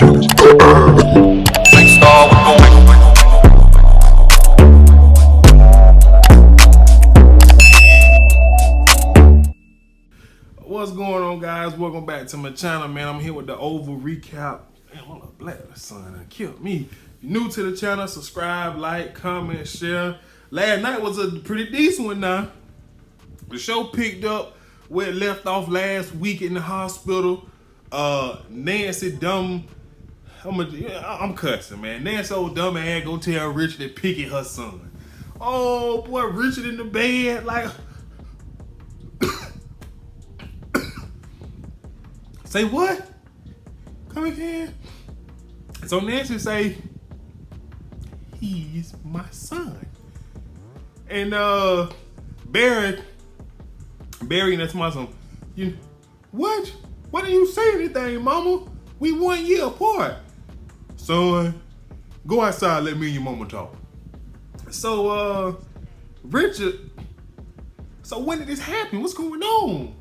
What's going on, guys? Welcome back to my channel, man. I'm here with the Oval recap. Man, what a black son that killed me. If you're new to the channel, subscribe, like, comment, share. Last night was a pretty decent one now. The show picked up where it left off last week in the hospital. Nancy dumb, I'm cussing, man. Nancy old dumb ass go tell Richard to pick at her son. Oh boy, Richard in the bed, like say what? Come again? So Nancy say, he's my son. And Barry and that's my son. You what? Why didn't you say anything, mama? We 1 year apart. Son, go outside, let me and your mama talk. So Richard, so when did this happen? What's going on?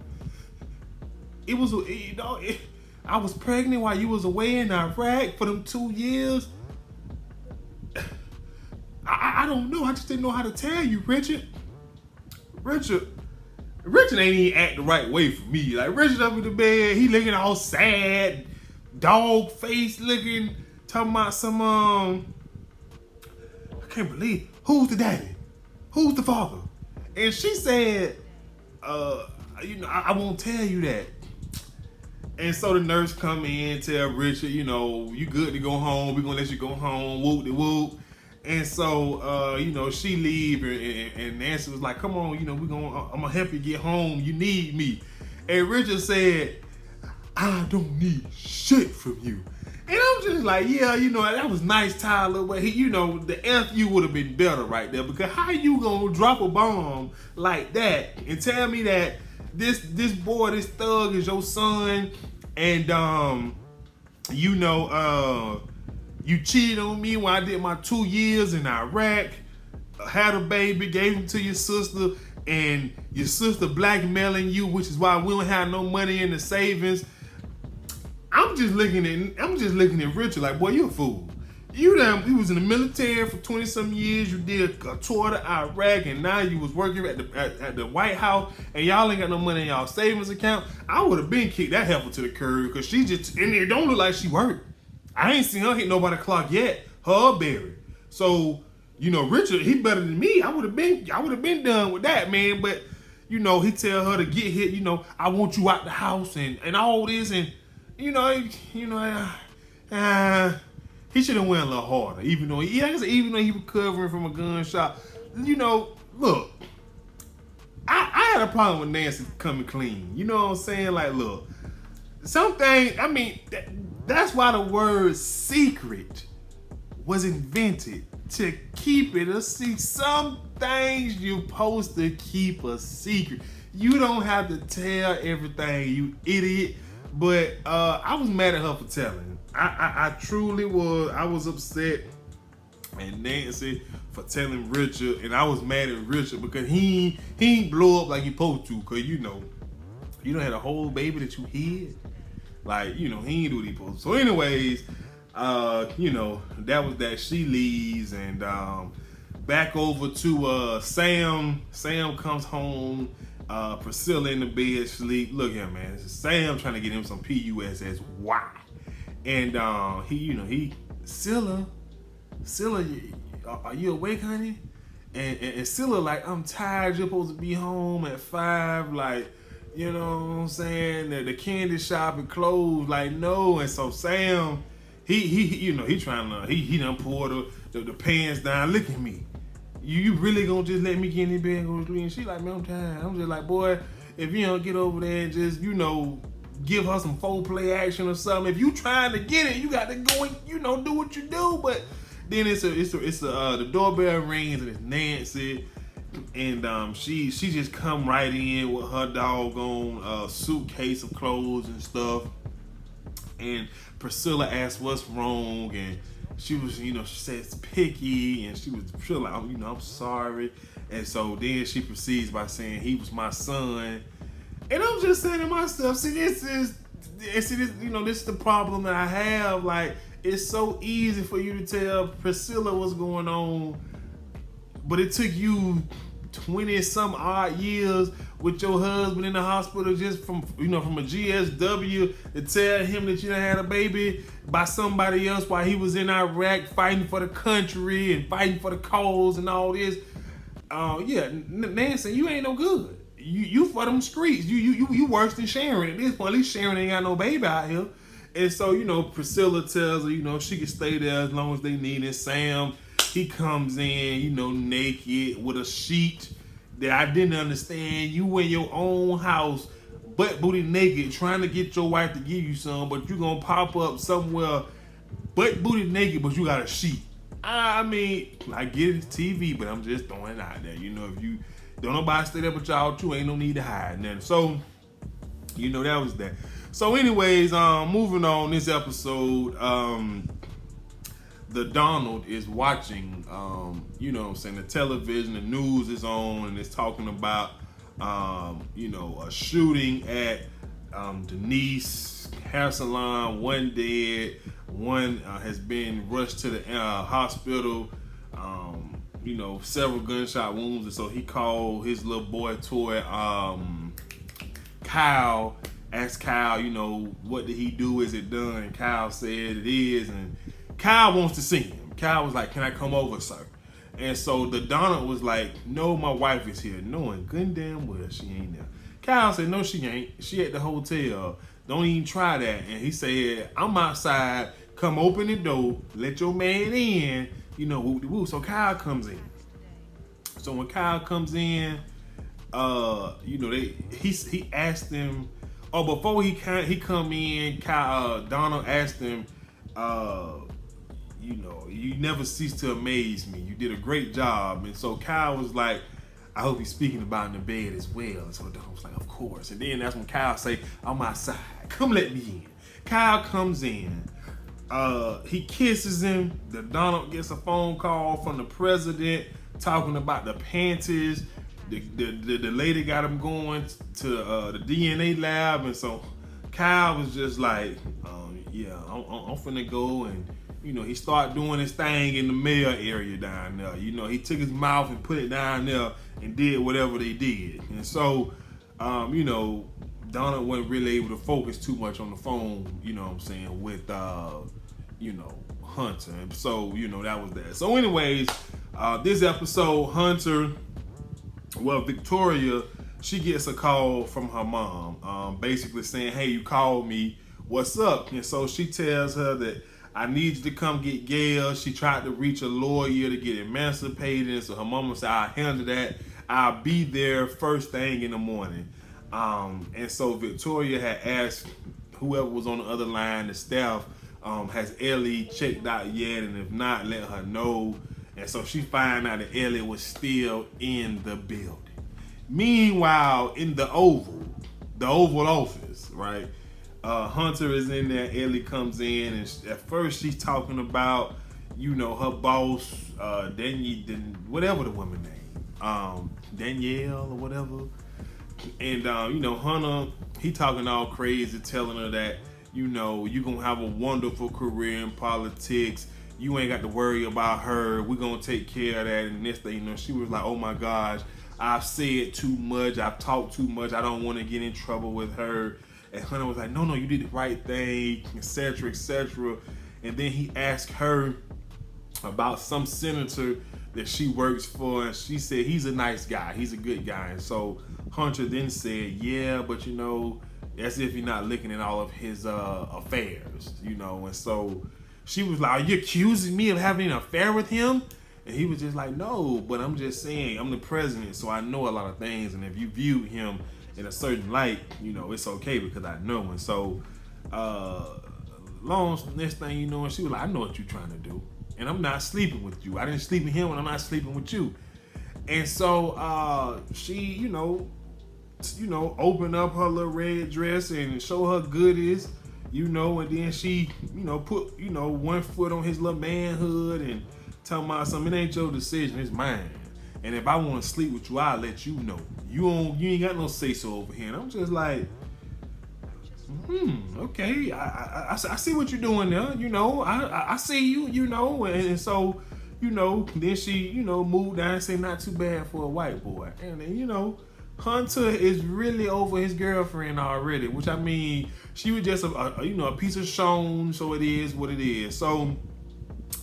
It was, I was pregnant while you was away in Iraq for them 2 years. I don't know. I just didn't know how to tell you, Richard. Richard ain't even act the right way for me. Like, Richard up in the bed, he looking all sad, dog face looking, talking about some, I can't believe, who's the daddy? Who's the father? And she said, I won't tell you that. And so the nurse come in, tell Richard, you good to go home. We're gonna let you go home, whoop-de-whoop. And so, she leave and Nancy was like, come on, I'm gonna help you get home. You need me. And Richard said, I don't need shit from you. And I'm just like, yeah, that was nice, Tyler, but the F would have been better right there, because how you gonna drop a bomb like that and tell me that this boy, this thug is your son, and you cheated on me when I did my 2 years in Iraq, had a baby, gave him to your sister, and your sister blackmailing you, which is why we don't have no money in the savings. I'm just looking at Richard like, boy, you a fool. You was in the military for 20-some years. You did a tour to Iraq, and now you was working at the White House, and y'all ain't got no money in y'all savings account. I would have been kicked that heifer to the curb, because she just, and it don't look like she worked. I ain't seen her hit nobody clock yet. Her or Barry. So, Richard, he better than me. I would have been done with that, man. But, he tell her to get hit, I want you out the house and all this, and he should have went a little harder, even though he was recovering from a gunshot. Look, I had a problem with Nancy coming clean. You know what I'm saying? Like, look, that's why the word secret was invented, to keep it a secret. Some things you're supposed to keep a secret. You don't have to tell everything, you idiot. But I was mad at her for telling. I truly was. I was upset at Nancy for telling Richard, and I was mad at Richard because he ain't blow up like he supposed to. Cause you done had a whole baby that you hid. Like, he ain't do what he supposed to. So anyways, that was that. She leaves, and back over to Sam. Sam comes home. Priscilla in the bed sleep. Look here, man. This is Sam trying to get him some PUSSY. And Scylla, are you awake, honey? And Scylla like, I'm tired. You're supposed to be home at 5. Like, you know what I'm saying? The candy shop is closed. Like, no. And so Sam, he done poured the pants down. Look at me. You really gonna just let me get in the bed and go to sleep? And she like, man, I'm tired. I'm just like, boy, if you don't get over there and just, give her some foreplay action or something. If you trying to get it, you got to go and, do what you do. But then the doorbell rings and it's Nancy, and she just come right in with her doggone suitcase of clothes and stuff. And Priscilla asked what's wrong, and she was, she said it's picky, and she was like, I'm sorry. And so then she proceeds by saying he was my son. And I'm just saying to myself, see, this is see, this, this is the problem that I have. Like, it's so easy for you to tell Priscilla what's going on, but it took you 20 some odd years with your husband in the hospital just from a GSW to tell him that you done had a baby by somebody else while he was in Iraq fighting for the country and fighting for the cause and all this. Nancy, you ain't no good. You for them streets. You worse than Sharon at this point. At least Sharon ain't got no baby out here. And so, Priscilla tells her, she can stay there as long as they need it. Sam, he comes in, naked with a sheet that I didn't understand. You in your own house, butt booty naked, trying to get your wife to give you some, but you gonna pop up somewhere butt booty naked, but you got a sheet. I mean, I get it's TV, but I'm just throwing it out there. If you don't nobody stay there with y'all too, ain't no need to hide nothing. So, that was that. So anyways, moving on this episode, the Donald is watching, the television, the news is on, and it's talking about, a shooting at Denise hair salon. One dead, one has been rushed to the hospital. Several gunshot wounds, and so he called his little boy toy, Kyle. Asked Kyle, what did he do? Is it done? And Kyle said it is, and Kyle wants to see him. Kyle was like, can I come over, sir? And so the Donald was like, no, my wife is here, knowing good and damn well she ain't there. Kyle said, no, she ain't. She at the hotel. Don't even try that. And he said, I'm outside. Come open the door. Let your man in. Woo-de-woo. So Kyle comes in. So when Kyle comes in, he asked him, before he come in, Donald asked him, you never cease to amaze me. You did a great job. And so Kyle was like, I hope he's speaking about in the bed as well. And so Donald was like, of course. And then that's when Kyle say, I'm outside. Come let me in. Kyle comes in. He kisses him. The Donald gets a phone call from the president talking about the panties. The lady got him going to the DNA lab, and so Kyle was just like, I'm finna go, and he started doing his thing in the mail area down there. He took his mouth and put it down there and did whatever they did, and so Donna wasn't really able to focus too much on the phone, with Hunter, and so that was that. So anyways, this episode, Victoria, she gets a call from her mom, basically saying, hey, you called me, what's up? And so she tells her that I need you to come get Gail. She tried to reach a lawyer to get emancipated, so her mama said, I'll handle that. I'll be there first thing in the morning. And so Victoria had asked whoever was on the other line, the staff, has Ellie checked out yet? And if not, let her know. And so she find out that Ellie was still in the building. Meanwhile, in the Oval Office, right? Hunter is in there. Ellie comes in, and at first she's talking about, her boss, whatever the woman name, Danielle or whatever. And Hunter, he talking all crazy, telling her that, you gonna have a wonderful career in politics. You ain't got to worry about her. We're going to take care of that. And next thing she was like, oh my gosh, I've said too much. I've talked too much. I don't want to get in trouble with her. And Hunter was like, no, you did the right thing, etc., etc. And then he asked her about some senator that she works for. And she said, he's a nice guy. He's a good guy. And so Hunter then said, yeah, but as if you're not looking at all of his affairs, And so she was like, are you accusing me of having an affair with him? And he was just like, no, but I'm just saying, I'm the president, so I know a lot of things. And if you view him in a certain light, it's okay because I know. And so, next thing and she was like, I know what you're trying to do. And I'm not sleeping with you. I didn't sleep with him, and I'm not sleeping with you. And so, she, open up her little red dress and show her goodies. And then she, put, one foot on his little manhood and tell me something. It ain't your decision, it's mine. And if I want to sleep with you, I'll let you know. You ain't got no say so over here. And I'm just like, Okay, I see what you're doing there. I see you. And so, then she, moved down and said not too bad for a white boy. And then, Hunter is really over his girlfriend already, which I mean, she was just a piece of shone, so it is what it is. So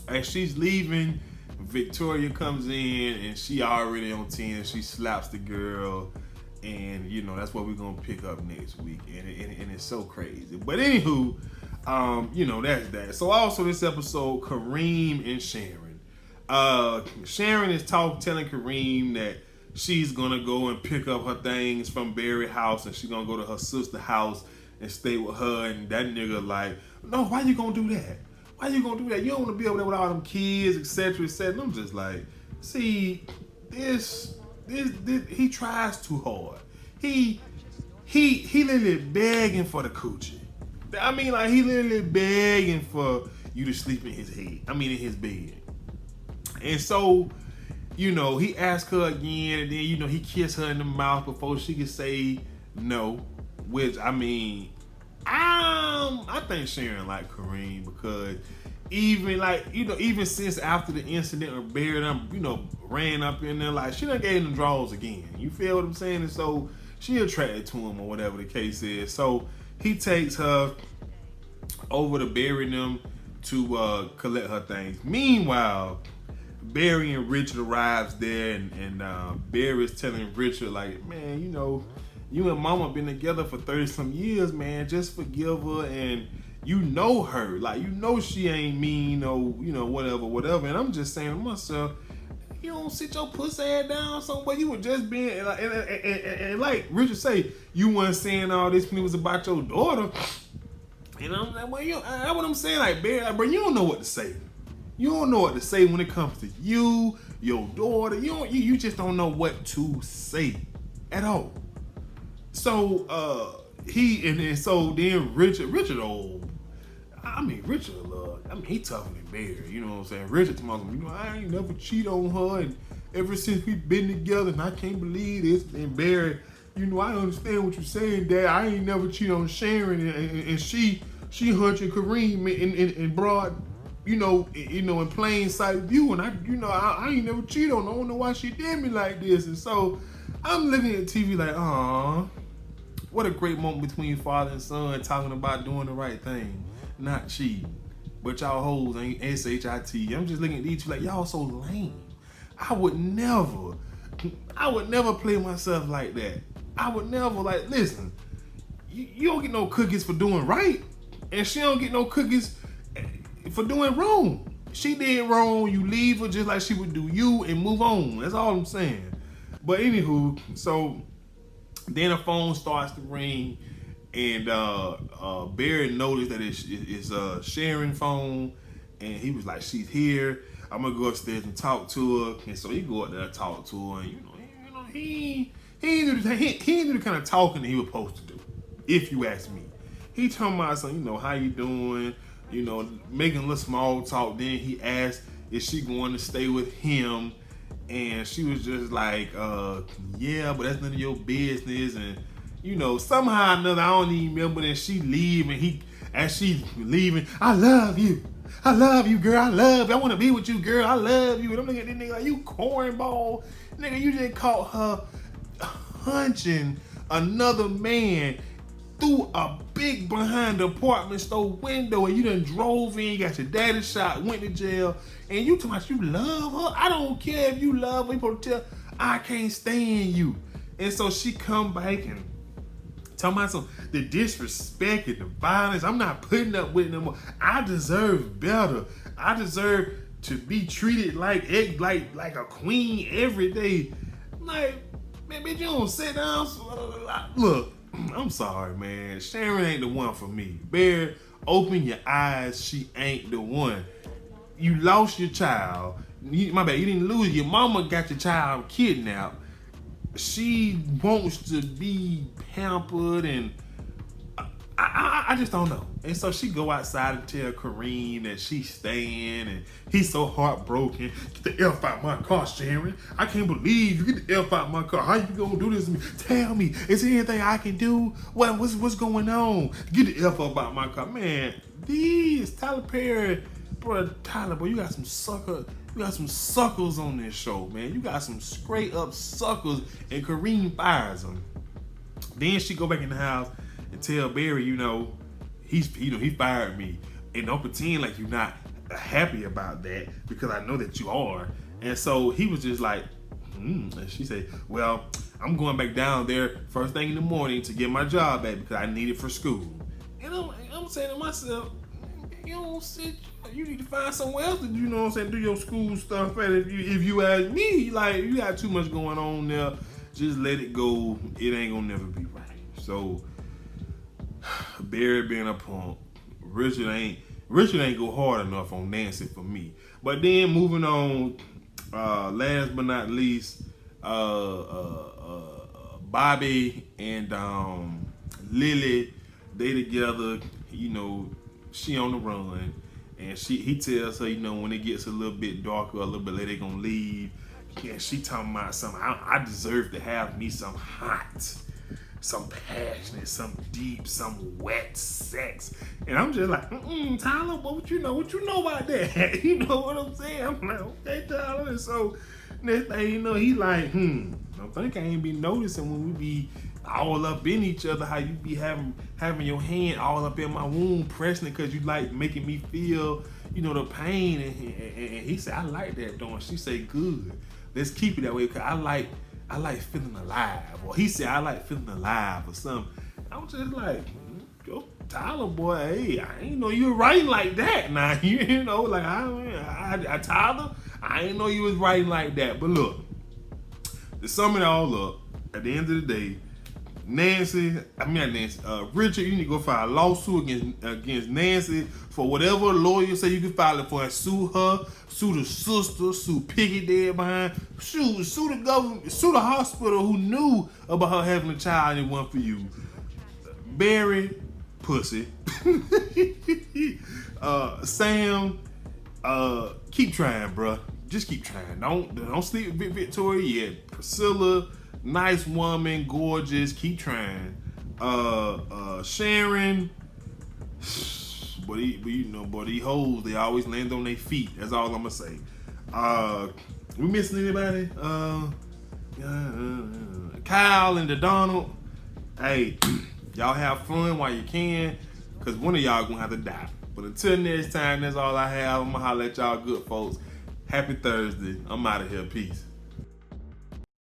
as she's leaving, Victoria comes in and she already on 10. She slaps the girl, and that's what we're gonna pick up next week. And it's so crazy. But anywho, that's that. So also this episode, Kareem and Sharon. Sharon is telling Kareem that she's gonna go and pick up her things from Barry's house, and she's gonna go to her sister's house and stay with her. And that nigga like, no, why you gonna do that? Why you gonna do that? You don't wanna be over there with all them kids, etc., etc. And I'm just like, see, this he tries too hard. He literally begging for the coochie. I mean, like, he literally begging for you to sleep in his his bed. And so, he asked her again, and then, he kissed her in the mouth before she could say no. Which, I mean, I think Sharon liked Kareem, because even since after the incident where Barry done, ran up in there, like, she done gave him draws again. You feel what I'm saying? And so she attracted to him, or whatever the case is. So he takes her over to Barry them to collect her things. Meanwhile, Barry and Richard arrives there, and Barry's telling Richard, like, man, you and Mama been together for 30-some years, man. Just forgive her, and her. Like, she ain't mean, whatever. And I'm just saying to myself, you don't sit your pussy ass down somewhere. You were just being, and like Richard say, you weren't saying all this when it was about your daughter. And I'm like, well, that's what I'm saying. Like, Barry, bro, you don't know what to say. You don't know what to say when it comes to you, your daughter. You just don't know what to say at all. So then Richard old. I mean, Richard he tougher than Barry. You know what I'm saying? Richard told me, I ain't never cheat on her, and ever since we been together, and I can't believe this. And Barry, I understand what you're saying, Dad. I ain't never cheat on Sharon, and she hunted Kareem in broad, in plain sight view, and I ain't never cheated on her. I don't know why she did me like this. And so I'm looking at TV like, aw, what a great moment between father and son, talking about doing the right thing, not cheating. But y'all hoes ain't shit. I'm just looking at these two like, y'all so lame. I would never play myself like that. I would never, like, listen, you don't get no cookies for doing right, and she don't get no cookies for doing wrong. She did wrong, you leave her just like she would do you and move on. That's all I'm saying. But anywho, so then the phone starts to ring, and Barry noticed that it's Sharon's phone, and he was like, she's here. I'm gonna go upstairs and talk to her. And so he go up there and talk to her, and he didn't do the kind of talking that he was supposed to do, if you ask me. He told me something, how you doing? Making a little small talk. Then he asked, is she going to stay with him? And she was just like, yeah, but that's none of your business. And somehow or another, I don't even remember, that she leave, and as she's leaving, I love you, girl, I love you, I want to be with you, girl, I love you. And I'm looking at this nigga like, you cornball, nigga, you just caught her hunching another man through a big behind the apartment store window, and you done drove in, you got your daddy shot, went to jail, and you talking about you love her? I don't care if you love her, you supposed to tell, I can't stand you. And so she come back and talking about the disrespect and the violence. I'm not putting up with it no more. I deserve better. I deserve to be treated like a queen every day. Like, man, bitch, you don't sit down. Look, I'm sorry, man. Sharon ain't the one for me. Bear, open your eyes. She ain't the one. You lost your child. My bad, you didn't lose. Your mama got your child kidnapped. She wants to be pampered, and I just don't know. And so she go outside and tell Kareem that she's staying, and he's so heartbroken. Get the F out my car, Sharon. I can't believe you get the F out my car. How you gonna do this to me? Tell me, is there anything I can do? What's going on? Get the F up out my car. Man, these Tyler Perry, bro, Tyler, boy, you got some suckers on this show, man. You got some straight up suckers, and Kareem fires them. Then she go back in the house and tell Barry, he fired me, and don't pretend like you're not happy about that, because I know that you are. And so he was just like, and she said, well, I'm going back down there first thing in the morning to get my job back because I need it for school. And I'm saying to myself, you need to find somewhere else to, do your school stuff. And if you ask me, like, you got too much going on there, just let it go. It ain't gonna never be right. So Barry being a punk, Richard ain't go hard enough on Nancy for me. But then moving on, last but not least, Bobby and Lily, they together. She on the run, and he tells her, when it gets a little bit darker, a little bit later, they gonna leave. And she talking about something. I deserve to have me some hot, some passionate, some deep, some wet sex. And I'm just like, Tyler, what you know about that? You know what I'm saying? I'm like, okay, Tyler. And so next thing you know, he like, I think I ain't be noticing when we be all up in each other, how you be having your hand all up in my womb, pressing it because you like making me feel, the pain. And he said, I like that, don't. She said, good. Let's keep it that way, because I like feeling alive. Or he said, I like feeling alive or something. I was just like, yo, Tyler, boy, hey, I ain't know you were writing like that. Now, Tyler, I ain't know you was writing like that. But look, to sum it all up, at the end of the day, Richard, you need to go file a lawsuit against Nancy for whatever lawyer say you can file it for, and sue her, sue the sister, sue Piggy dead behind, sue the government, sue the hospital who knew about her having a child and it wasn't for you. Barry, pussy. Sam, keep trying, bruh. Just keep trying. Don't sleep with Victoria yet. Priscilla, nice woman, gorgeous. Keep trying. Sharon, but these hoes, they always land on their feet. That's all I'm gonna say. We missing anybody? Kyle and the Donald. Hey, y'all have fun while you can, because one of y'all gonna have to die. But until next time, that's all I have. I'm gonna holler at y'all good folks. Happy Thursday. I'm out of here. Peace.